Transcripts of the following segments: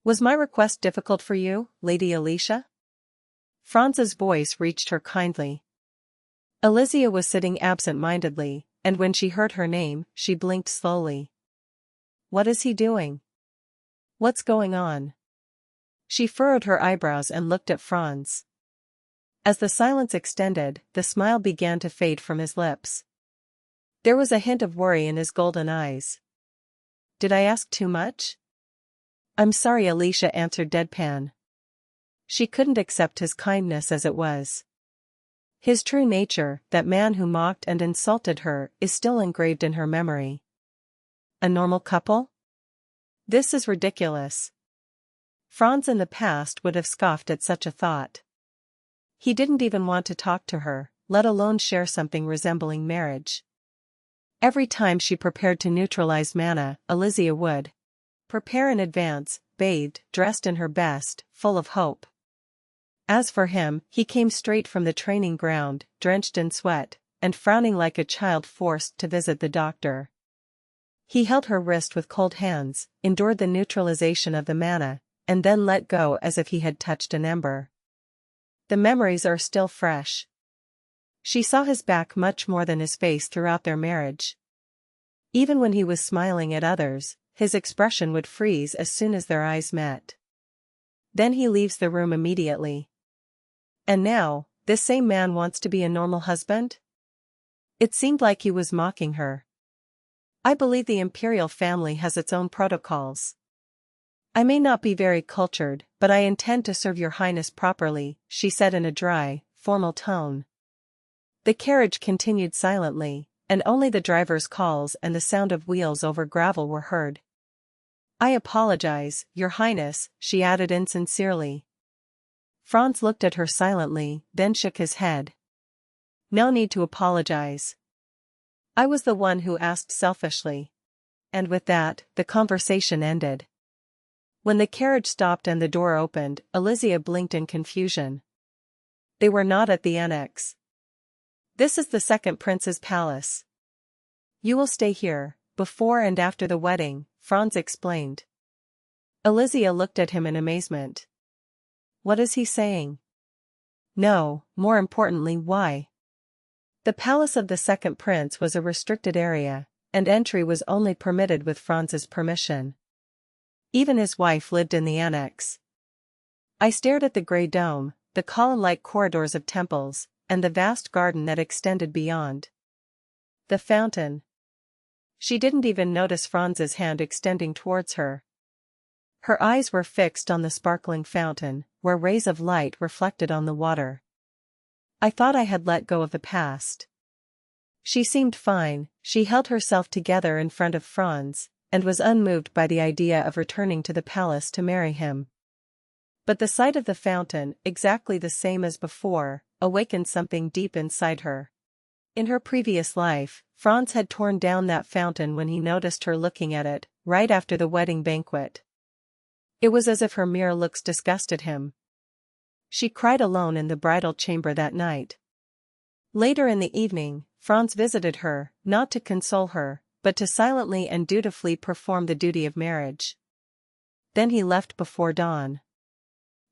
Was my request difficult for you, Lady Aleisha? Franz's voice reached her kindly. Elysia was sitting absent-mindedly, and when she heard her name, she blinked slowly. What is he doing? What's going on? She furrowed her eyebrows and looked at Franz. As the silence extended, the smile began to fade from his lips. There was a hint of worry in his golden eyes. Did I ask too much? I'm sorry, Aleisha answered deadpan. She couldn't accept his kindness as it was. His true nature, that man who mocked and insulted her, is still engraved in her memory. A normal couple? This is ridiculous. Franz in the past would have scoffed at such a thought. He didn't even want to talk to her, let alone share something resembling marriage. Every time she prepared to neutralize Mana, Elysia would prepare in advance, bathed, dressed in her best, full of hope. As for him, he came straight from the training ground, drenched in sweat, and frowning like a child forced to visit the doctor. He held her wrist with cold hands, endured the neutralization of the mana, and then let go as if he had touched an ember. The memories are still fresh. She saw his back much more than his face throughout their marriage. Even when he was smiling at others, his expression would freeze as soon as their eyes met. Then he leaves the room immediately. And now, this same man wants to be a normal husband? It seemed like he was mocking her. I believe the imperial family has its own protocols. I may not be very cultured, but I intend to serve your highness properly, she said in a dry, formal tone. The carriage continued silently, and only the driver's calls and the sound of wheels over gravel were heard. I apologize, your highness, she added insincerely. Franz looked at her silently, then shook his head. No need to apologize. I was the one who asked selfishly. And with that, the conversation ended. When the carriage stopped and the door opened, Elysia blinked in confusion. They were not at the annex. This is the second prince's palace. You will stay here, before and after the wedding, Franz explained. Elysia looked at him in amazement. What is he saying? No, more importantly, why? The palace of the second prince was a restricted area, and entry was only permitted with Franz's permission. Even his wife lived in the annex. I stared at the grey dome, the column-like corridors of temples, and the vast garden that extended beyond. The fountain. She didn't even notice Franz's hand extending towards her. Her eyes were fixed on the sparkling fountain, where rays of light reflected on the water. I thought I had let go of the past. She seemed fine, she held herself together in front of Franz, and was unmoved by the idea of returning to the palace to marry him. But the sight of the fountain, exactly the same as before, awakened something deep inside her. In her previous life, Franz had torn down that fountain when he noticed her looking at it, right after the wedding banquet. It was as if her mere looks disgusted him. She cried alone in the bridal chamber that night. Later in the evening, Franz visited her, not to console her, but to silently and dutifully perform the duty of marriage. Then he left before dawn.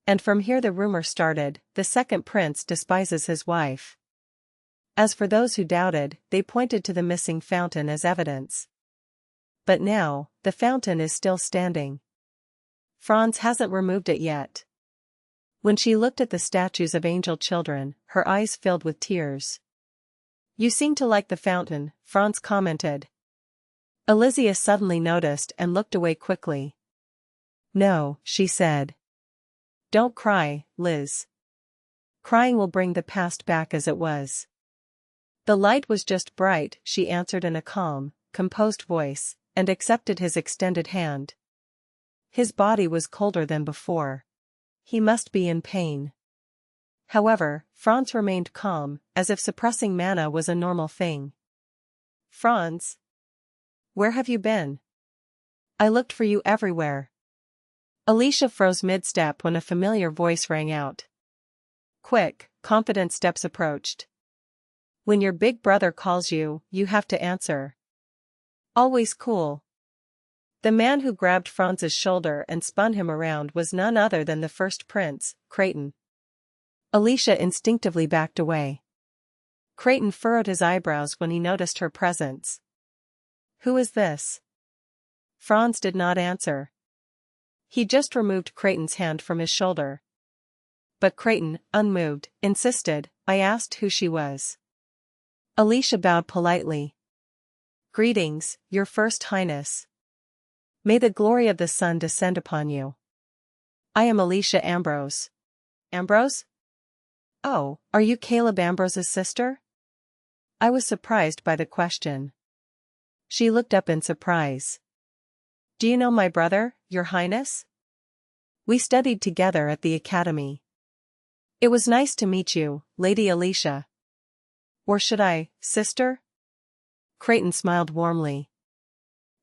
And from here the rumor started, the second prince despises his wife. As for those who doubted, they pointed to the missing fountain as evidence. But now, the fountain is still standing. Franz hasn't removed it yet. When she looked at the statues of angel children, her eyes filled with tears. You seem to like the fountain, Franz commented. Elysia suddenly noticed and looked away quickly. No, she said. Don't cry, Liz. Crying will bring the past back as it was. The light was just bright, she answered in a calm, composed voice, and accepted his extended hand. His body was colder than before. He must be in pain. However, Franz remained calm, as if suppressing mana was a normal thing. Franz? Where have you been? I looked for you everywhere. Aleisha froze mid-step when a familiar voice rang out. Quick, confident steps approached. When your big brother calls you, you have to answer. Always cool. The man who grabbed Franz's shoulder and spun him around was none other than the first prince, Creighton. Aleisha instinctively backed away. Creighton furrowed his eyebrows when he noticed her presence. "Who is this?" Franz did not answer. He just removed Creighton's hand from his shoulder. But Creighton, unmoved, insisted, "I asked who she was." Aleisha bowed politely. "Greetings, your First Highness. May the glory of the sun descend upon you. I am Aleisha Ambrose." "Ambrose? Oh, are you Caleb Ambrose's sister?" I was surprised by the question. She looked up in surprise. "Do you know my brother, your highness? We studied together at the academy." "It was nice to meet you, Lady Aleisha." "Or should I, sister?" Creighton smiled warmly.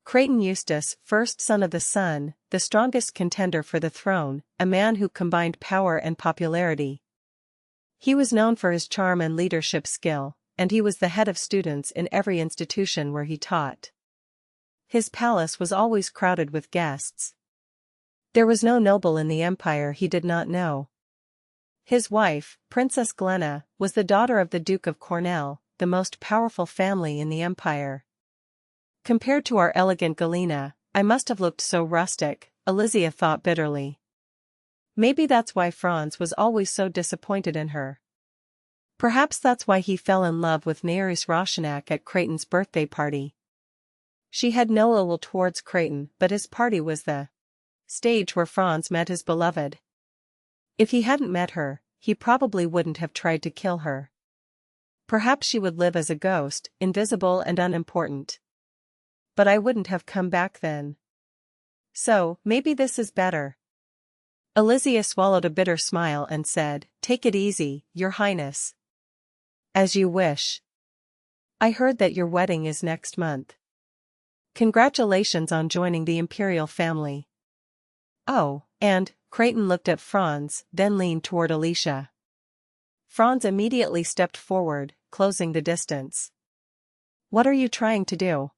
Creighton Eustace, first son of the sun, the strongest contender for the throne, a man who combined power and popularity. He was known for his charm and leadership skill, and he was the head of students in every institution where he taught. His palace was always crowded with guests. There was no noble in the empire he did not know. His wife, Princess Glenna, was the daughter of the Duke of Cornell, the most powerful family in the empire. Compared to our elegant Galena, I must have looked so rustic, Elysia thought bitterly. Maybe that's why Franz was always so disappointed in her. Perhaps that's why he fell in love with Naeris Roshanak at Creighton's birthday party. She had no ill will towards Creighton, but his party was the stage where Franz met his beloved. If he hadn't met her, he probably wouldn't have tried to kill her. Perhaps she would live as a ghost, invisible and unimportant. But I wouldn't have come back then. So, maybe this is better. Elysia swallowed a bitter smile and said, "Take it easy, your highness." "As you wish. I heard that your wedding is next month. Congratulations on joining the imperial family." "Oh, and," Creighton looked at Franz, then leaned toward Aleisha. Franz immediately stepped forward, closing the distance. "What are you trying to do?"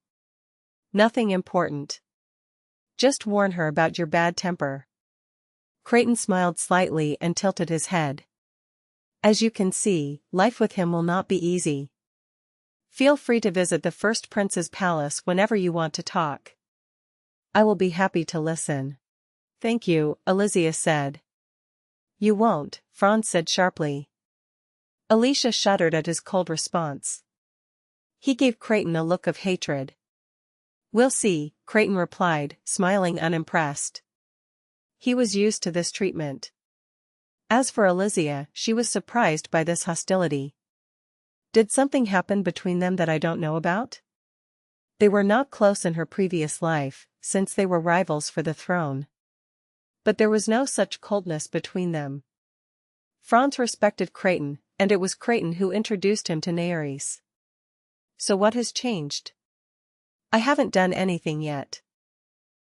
"Nothing important. Just warn her about your bad temper." Creighton smiled slightly and tilted his head. "As you can see, life with him will not be easy. Feel free to visit the First Prince's palace whenever you want to talk. I will be happy to listen." "Thank you," Elysia said. "You won't," Franz said sharply. Aleisha shuddered at his cold response. He gave Creighton a look of hatred. "We'll see," Creighton replied, smiling unimpressed. He was used to this treatment. As for Elysia, she was surprised by this hostility. Did something happen between them that I don't know about? They were not close in her previous life, since they were rivals for the throne. But there was no such coldness between them. Franz respected Creighton, and it was Creighton who introduced him to Naeris. So what has changed? I haven't done anything yet.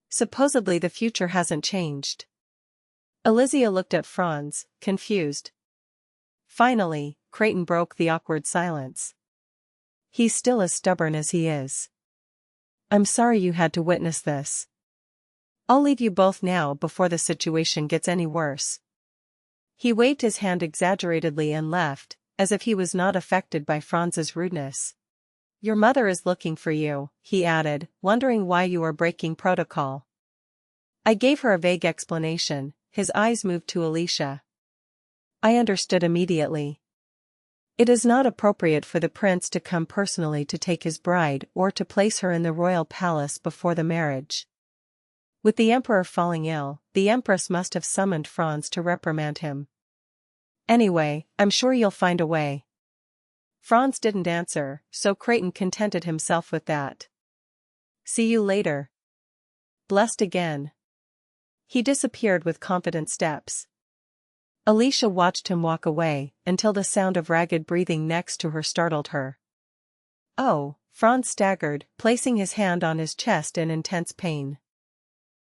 Supposedly the future hasn't changed. Elysia looked at Franz, confused. Finally, Creighton broke the awkward silence. He's still as stubborn as he is. I'm sorry you had to witness this. I'll leave you both now before the situation gets any worse. He waved his hand exaggeratedly and left, as if he was not affected by Franz's rudeness. Your mother is looking for you, he added, wondering why you are breaking protocol. I gave her a vague explanation. His eyes moved to Aleisha. I understood immediately. It is not appropriate for the prince to come personally to take his bride or to place her in the royal palace before the marriage. With the emperor falling ill, the empress must have summoned Franz to reprimand him. Anyway, I'm sure you'll find a way. Franz didn't answer, so Creighton contented himself with that. See you later. Blessed again. He disappeared with confident steps. Aleisha watched him walk away, until the sound of ragged breathing next to her startled her. Oh, Franz staggered, placing his hand on his chest in intense pain.